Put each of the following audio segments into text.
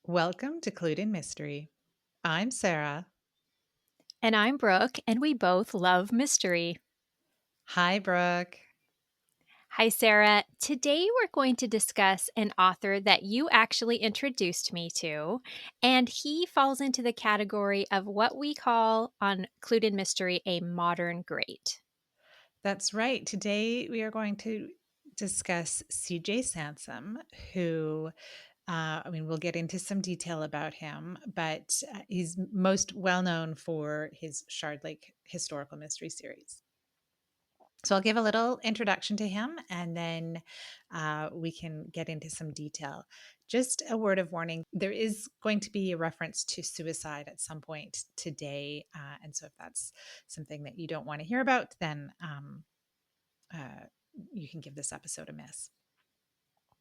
Welcome to Clued in Mystery. I'm Sarah. And I'm Brooke, and we both love mystery. Hi, Brooke. Hi, Sarah. Today we're going to discuss an author that you actually introduced me to, and he falls into the category of what we call on Clued in Mystery a modern great. That's right. Today we are going to discuss CJ Sansom, who, we'll get into some detail about him, but he's most well known for his Shardlake historical mystery series. So I'll give a little introduction to him and then we can get into some detail. Just a word of warning there is going to be a reference to suicide at some point today. And so if that's something that you don't want to hear about, then uh, you can give this episode a miss.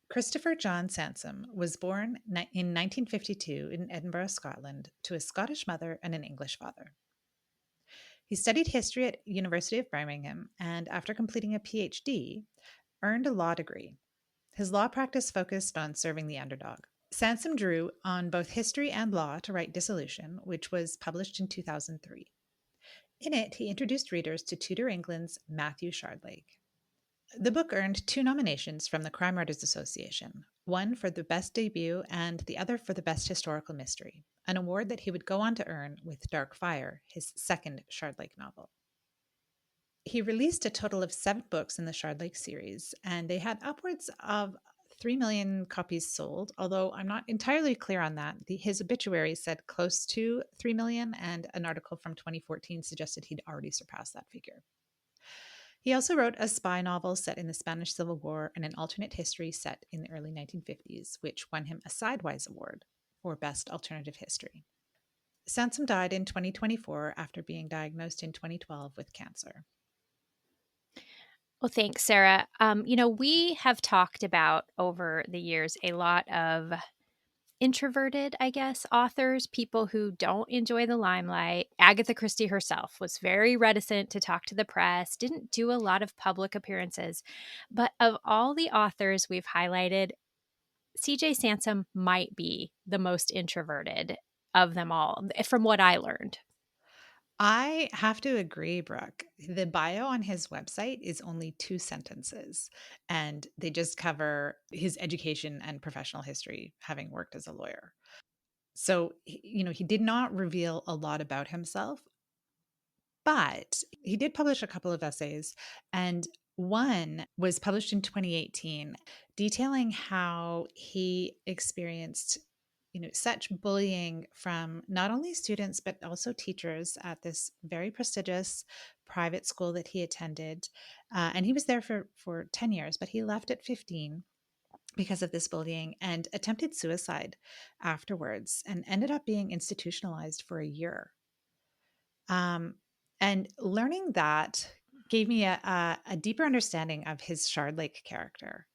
Christopher John Sansom was born in 1952 in Edinburgh, Scotland, to a Scottish mother and an English father. He studied history at University of Birmingham and, after completing a PhD, earned a law degree. His law practice focused on serving the underdog. Sansom drew on both history and law to write Dissolution, which was published in 2003. In it, he introduced readers to Tudor England's Matthew Shardlake. The book earned 2 nominations from the Crime Writers Association, one for the best debut and the other for the best historical mystery, an award that he would go on to earn with Dark Fire, his second Shardlake novel. He released a total of 7 books in the Shardlake series, and they had upwards of 3 million copies sold, although I'm not entirely clear on that. His obituary said close to 3 million, and an article from 2014 suggested he'd already surpassed that figure. He also wrote a spy novel set in the Spanish Civil War and an alternate history set in the early 1950s, which won him a Sidewise Award for Best Alternative History. Sansom died in 2024 after being diagnosed in 2012 with cancer. Well, thanks, Sarah. We have talked about over the years a lot of introverted, I guess, authors, people who don't enjoy the limelight. Agatha Christie herself was very reticent to talk to the press, didn't do a lot of public appearances. But of all the authors we've highlighted, CJ Sansom might be the most introverted of them all, from what I learned. I have to agree, Brooke. The bio on his website is only 2 sentences, and they just cover his education and professional history, having worked as a lawyer. So, he did not reveal a lot about himself, but he did publish a couple of essays, and one was published in 2018 detailing how he experienced such bullying from not only students but also teachers at this very prestigious private school that he attended. And he was there for 10 years, but he left at 15 because of this bullying and attempted suicide afterwards and ended up being institutionalized for a year. Um, and learning that gave me a deeper understanding of his Shardlake character,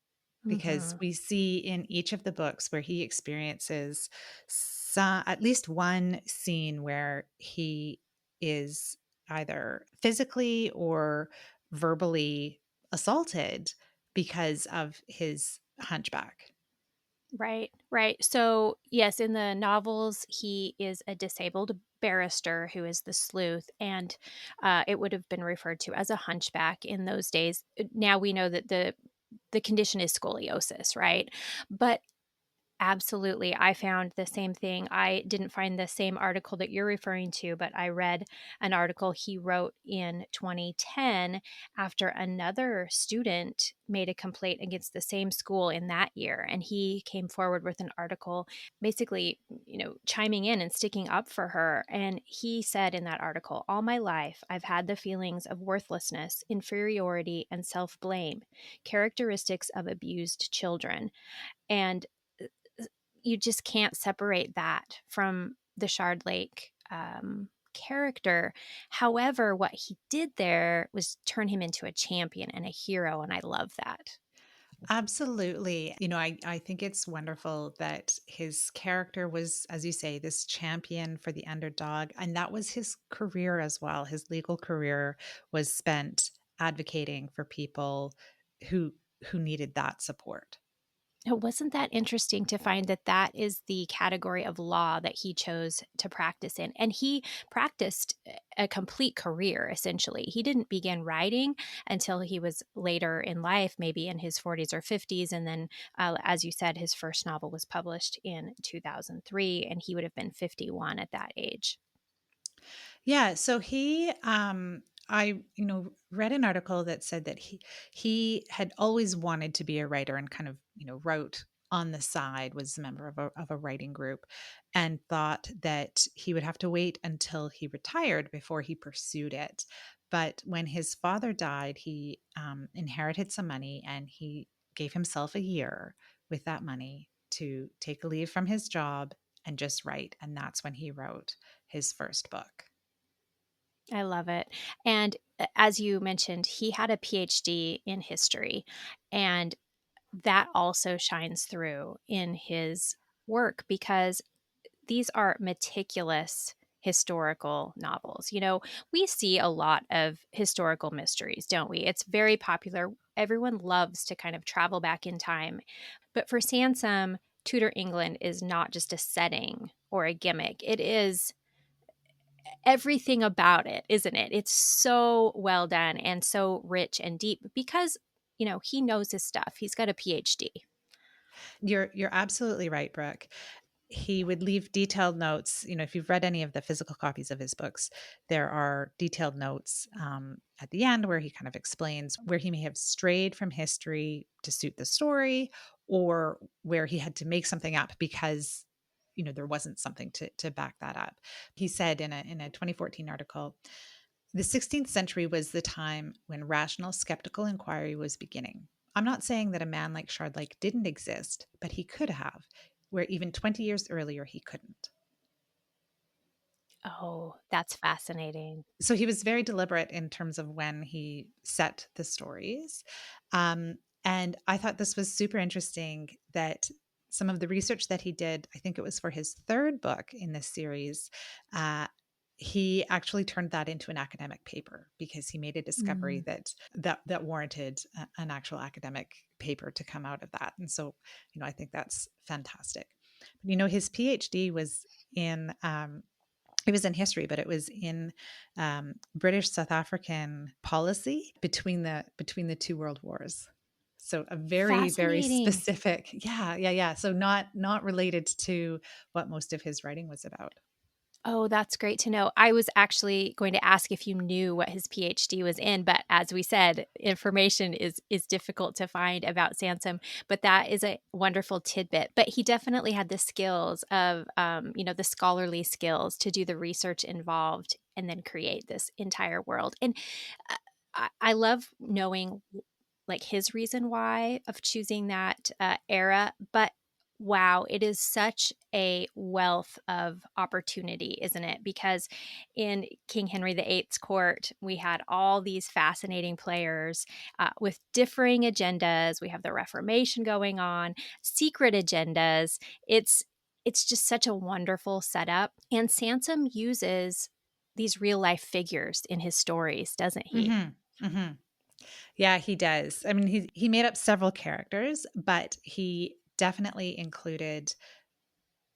because Mhm. we see in each of the books where he experiences at least one scene where he is either physically or verbally assaulted because of his hunchback. Right, right. So, yes, in the novels, he is a disabled barrister who is the sleuth, and it would have been referred to as a hunchback in those days. Now we know that the condition is scoliosis, right? But absolutely. I found the same thing. I didn't find the same article that you're referring to, but I read an article he wrote in 2010 after another student made a complaint against the same school in that year. And he came forward with an article basically, chiming in and sticking up for her. And he said in that article, "All my life, I've had the feelings of worthlessness, inferiority, and self blame, characteristics of abused children." And you just can't separate that from the Shardlake character. However, what he did there was turn him into a champion and a hero, and I love that. Absolutely. I think it's wonderful that his character was, as you say, this champion for the underdog. And that was his career as well. His legal career was spent advocating for people who who needed that support. Oh, wasn't that interesting to find that that is the category of law that he chose to practice in? And he practiced a complete career, essentially. He didn't begin writing until he was later in life, maybe in his 40s or 50s. And then, as you said, his first novel was published in 2003, and he would have been 51 at that age. Yeah, so I read an article that said that he had always wanted to be a writer and kind of, wrote on the side, was a member of a writing group, and thought that he would have to wait until he retired before he pursued it. But when his father died, he inherited some money, and he gave himself a year with that money to take a leave from his job and just write. And that's when he wrote his first book. I love it. And as you mentioned, he had a PhD in history. And that also shines through in his work because these are meticulous historical novels. We see a lot of historical mysteries, don't we? It's very popular. Everyone loves to kind of travel back in time. But for Sansom, Tudor England is not just a setting or a gimmick. It is everything about it, isn't it? It's so well done and so rich and deep because, he knows his stuff. He's got a PhD. You're absolutely right, Brooke. He would leave detailed notes. If you've read any of the physical copies of his books, there are detailed notes at the end where he kind of explains where he may have strayed from history to suit the story, or where he had to make something up because there wasn't something to back that up. He said in a 2014 article, the 16th century was the time when rational skeptical inquiry was beginning. I'm not saying that a man like Shardlake didn't exist, but he could have, where even 20 years earlier he couldn't. Oh, that's fascinating. So he was very deliberate in terms of when he set the stories. Um, and I thought this was super interesting that some of the research that he did, I think it was for his third book in this series, uh, he actually turned that into an academic paper because he made a discovery Mm. that warranted an actual academic paper to come out of that. And so, I think that's fantastic. But, his PhD was in it was in history, but it was in British South African policy between the two world wars. So a very, very Fascinating. specific, yeah, yeah, yeah. So not related to what most of his writing was about. Oh, that's great to know. I was actually going to ask if you knew what his PhD was in, but as we said, information is difficult to find about Sansom, but that is a wonderful tidbit. But he definitely had the skills of, the scholarly skills to do the research involved and then create this entire world. And uh, I love knowing like his reason why of choosing that era, but wow, it is such a wealth of opportunity, isn't it? Because in King Henry VIII's court, we had all these fascinating players with differing agendas. We have the Reformation going on, secret agendas. It's just such a wonderful setup. And Sansom uses these real life figures in his stories, doesn't he? Mm-hmm. Mm-hmm. Yeah, he does. I mean, he made up several characters, but he definitely included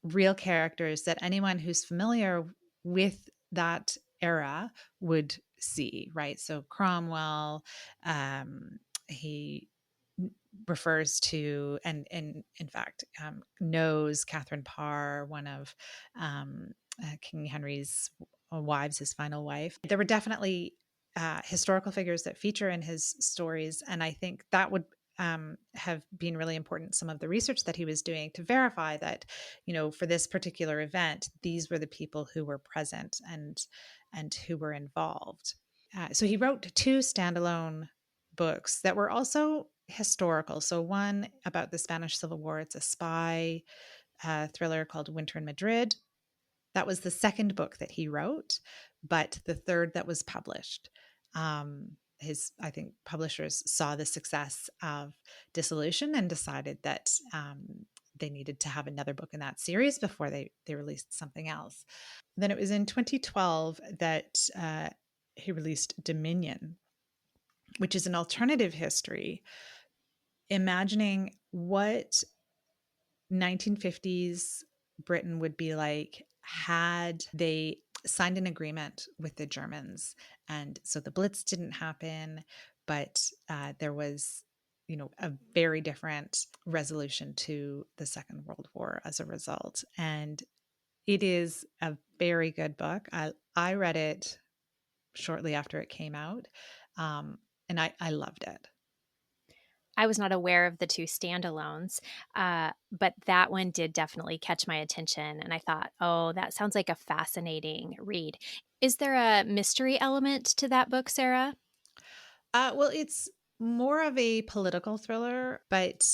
real characters that anyone who's familiar with that era would see, right? So Cromwell, he refers to and in fact knows Catherine Parr, one of King Henry's wives, his final wife. There were definitely historical figures that feature in his stories, and I think that would have been really important. Some of the research that he was doing to verify that, for this particular event, these were the people who were present and who were involved. So he wrote two standalone books that were also historical. So one about the Spanish Civil War. It's a spy thriller called Winter in Madrid. That was the second book that he wrote, but the third that was published. His, I think, publishers saw the success of Dissolution and decided that they needed to have another book in that series before they released something else. Then it was in 2012 that he released Dominion, which is an alternative history, imagining what 1950s Britain would be like had they signed an agreement with the Germans. And so the Blitz didn't happen, but there was, a very different resolution to the Second World War as a result. And it is a very good book. I read it shortly after it came out, um, and I loved it. I was not aware of the two standalones, but that one did definitely catch my attention. And I thought, oh, that sounds like a fascinating read. Is there a mystery element to that book, Sarah? Well, it's more of a political thriller, but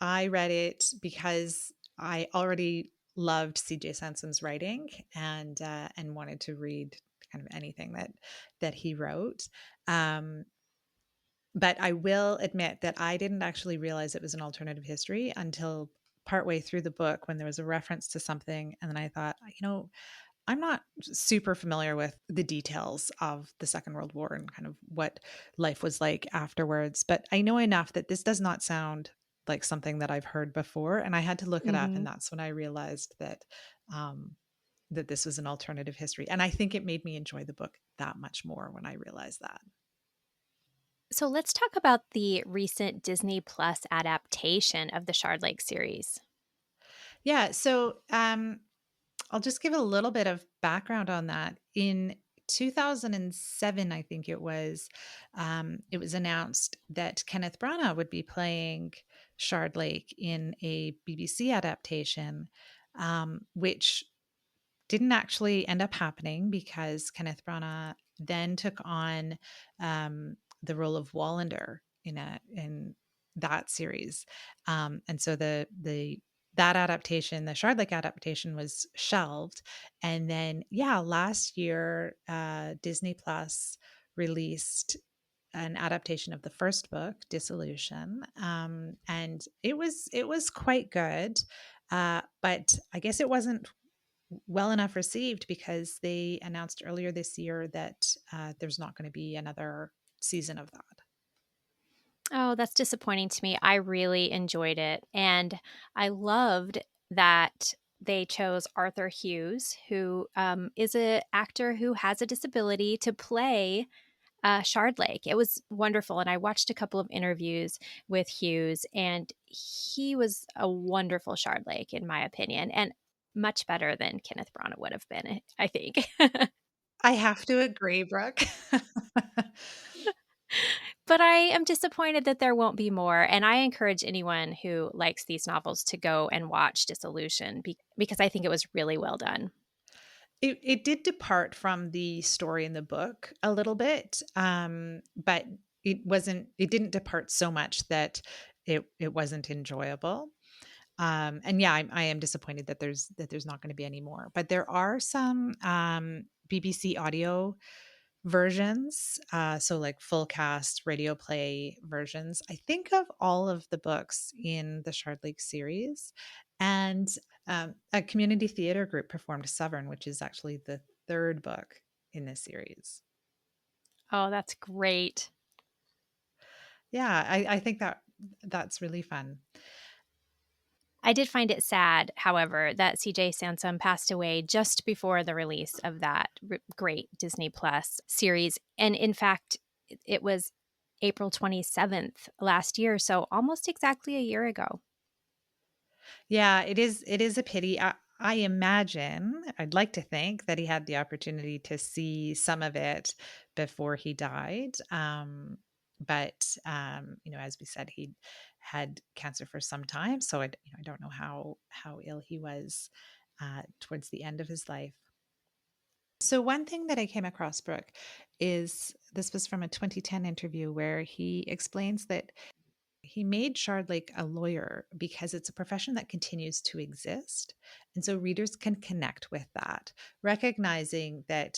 I read it because I already loved CJ Sansom's writing and wanted to read kind of anything that he wrote. Um, but I will admit that I didn't actually realize it was an alternative history until partway through the book when there was a reference to something, and then I thought, I'm not super familiar with the details of the Second World War and kind of what life was like afterwards, but I know enough that this does not sound like something that I've heard before, and I had to look it up, Hmm. and that's when I realized um, that this was an alternative history, and I think it made me enjoy the book that much more when I realized that. So let's talk about the recent Disney Plus adaptation of the Shardlake series. Yeah, so I'll just give a little bit of background on that. In 2007, I think it was announced that Kenneth Branagh would be playing Shardlake in a BBC adaptation, which didn't actually end up happening because Kenneth Branagh then took on the role of Wallander in that series, and so the that adaptation, the Shardlake adaptation, was shelved. And then, yeah, last year, Disney Plus released an adaptation of the first book, Dissolution, and it was quite good. But I guess it wasn't well enough received because they announced earlier this year that there's not going to be another season of that. Oh, that's disappointing to me. I really enjoyed it. And I loved that they chose Arthur Hughes, who is an actor who has a disability, to play Shardlake. It was wonderful. And I watched a couple of interviews with Hughes, and he was a wonderful Shardlake, in my opinion, and much better than Kenneth Branagh would have been, I think. I have to agree, Brooke. But I am disappointed that there won't be more, and I encourage anyone who likes these novels to go and watch Dissolution because I think it was really well done. It did depart from the story in the book a little bit, but it didn't depart so much that it wasn't enjoyable. And yeah, I am disappointed that there's not going to be any more. But there are some BBC audio versions, so like full cast radio play versions. I think of all of the books in the Shardlake series, and a community theater group performed Severn, which is actually the third book in this series. Oh, that's great. Yeah, I think that's really fun. I did find it sad, however, that CJ Sansom passed away just before the release of that great Disney Plus series. And in fact, it was April 27th last year, so almost exactly a year ago. Yeah, it is a pity. I imagine, I'd like to think that he had the opportunity to see some of it before he died. But as we said, he had cancer for some time, so I don't know how ill he was towards the end of his life. So one thing that I came across, Brooke, is this was from a 2010 interview where he explains that he made Shardlake a lawyer because it's a profession that continues to exist. And so readers can connect with that, recognizing that,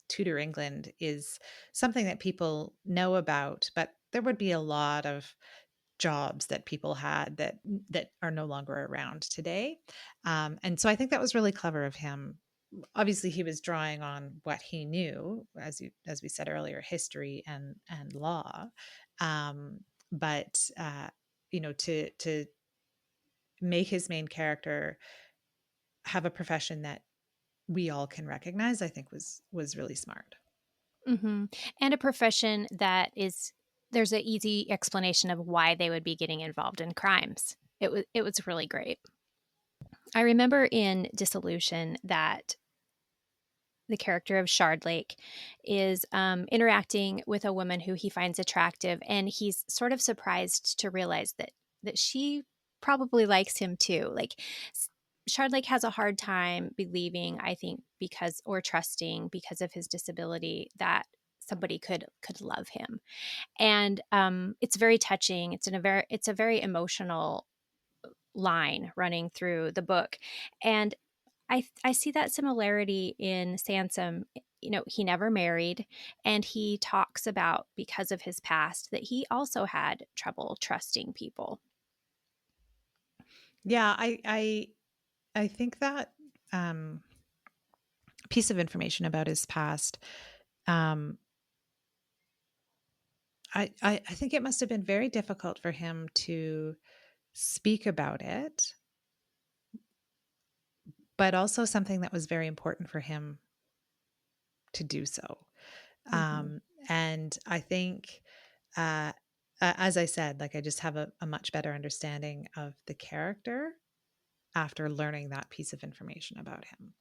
Tudor England is something that people know about, but there would be a lot of jobs that people had that are no longer around today. And so I think that was really clever of him. Obviously, he was drawing on what he knew, as we said earlier, history and law. Um, but to make his main character have a profession that we all can recognize, I think was really smart. And a profession that is there's an easy explanation of why they would be getting involved in crimes. It was really great. I remember in Dissolution that the character of Shardlake is interacting with a woman who he finds attractive, and he's sort of surprised to realize that she probably likes him too. Like Shardlake has a hard time believing, I think, because or trusting because of his disability that somebody could love him, and it's very touching. It's a very emotional line running through the book, and I see that similarity in Sansom. You know, he never married, and he talks about because of his past that he also had trouble trusting people. Yeah, I think that um, piece of information about his past, um, I think it must have been very difficult for him to speak about it, but also something that was very important for him to do so. Mm-hmm. And I think, uh, as I said, like I just have a much better understanding of the character after learning that piece of information about him.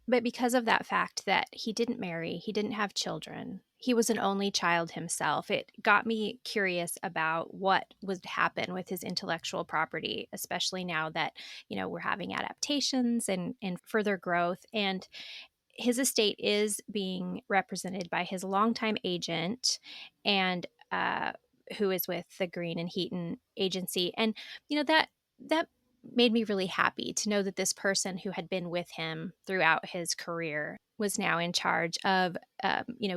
But because of that fact that he didn't marry, he didn't have children, he was an only child himself, it got me curious about what would happen with his intellectual property, especially now that, we're having adaptations and further growth. And his estate is being represented by his longtime agent and who is with the Green and Heaton agency. And that made me really happy to know that this person who had been with him throughout his career was now in charge of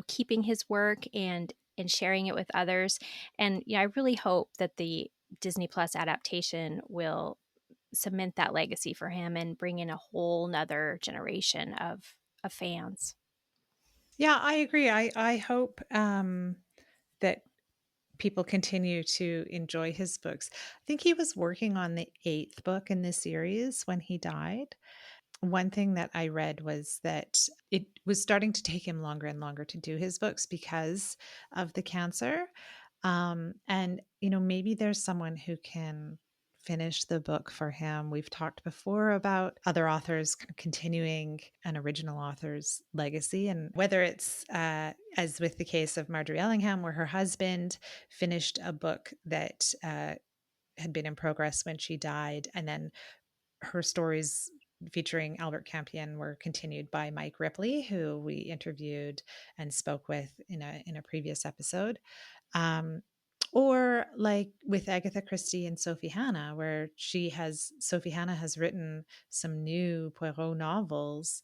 keeping his work and sharing it with others. And I really hope that the Disney Plus adaptation will cement that legacy for him and bring in a whole nother generation of fans. Yeah, I agree. I hope that people continue to enjoy his books. I think he was working on the eighth book in this series when he died. One thing that I read was that it was starting to take him longer and longer to do his books because of the cancer. And, maybe there's someone who can finish the book for him. We've talked before about other authors kind of continuing an original author's legacy, and whether it's, as with the case of Marjorie Ellingham, where her husband finished a book that had been in progress when she died, and then her stories featuring Albert Campion were continued by Mike Ripley, who we interviewed and spoke with in a previous episode. Um, or like with Agatha Christie and Sophie Hannah, where Sophie Hannah has written some new Poirot novels,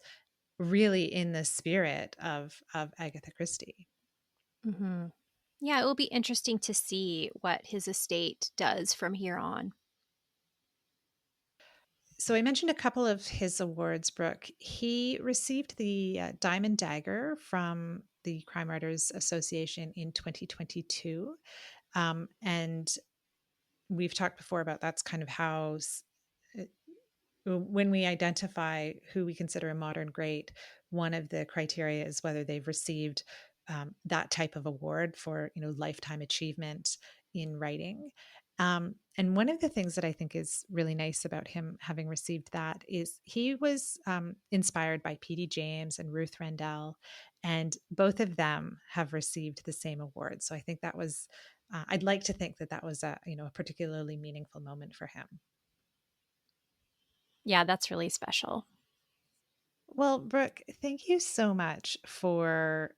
really in the spirit of Agatha Christie. Mm-hmm. Yeah, it will be interesting to see what his estate does from here on. So I mentioned a couple of his awards, Brooke. He received the Diamond Dagger from the Crime Writers Association in 2022. And we've talked before about that's kind of how when we identify who we consider a modern great, one of the criteria is whether they've received that type of award for lifetime achievement in writing. And one of the things that I think is really nice about him having received that is he was inspired by P.D. James and Ruth Rendell, and both of them have received the same award. So I think that was, I'd like to think that that was a particularly meaningful moment for him. Yeah, that's really special. Well, Brooke, thank you so much for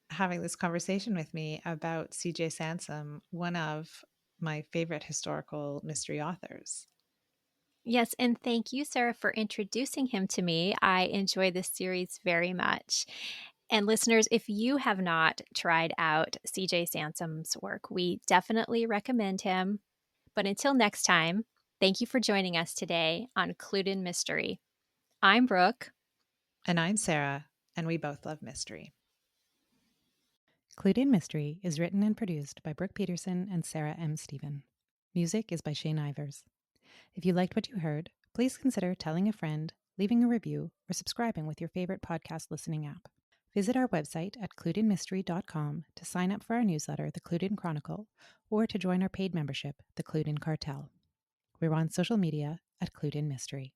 having this conversation with me about CJ Sansom, one of my favorite historical mystery authors. Yes, and thank you, Sarah, for introducing him to me. I enjoy this series very much. And listeners, if you have not tried out CJ Sansom's work, we definitely recommend him. But until next time, thank you for joining us today on Clued in Mystery. I'm Brooke. And I'm Sarah, and we both love mystery. Clued in Mystery is written and produced by Brooke Peterson and Sarah M. Stephen. Music is by Shane Ivers. If you liked what you heard, please consider telling a friend, leaving a review, or subscribing with your favorite podcast listening app. Visit our website at cluedinmystery.com to sign up for our newsletter, The Clued In Chronicle, or to join our paid membership, The Clued In Cartel. We're on social media at Clued In Mystery.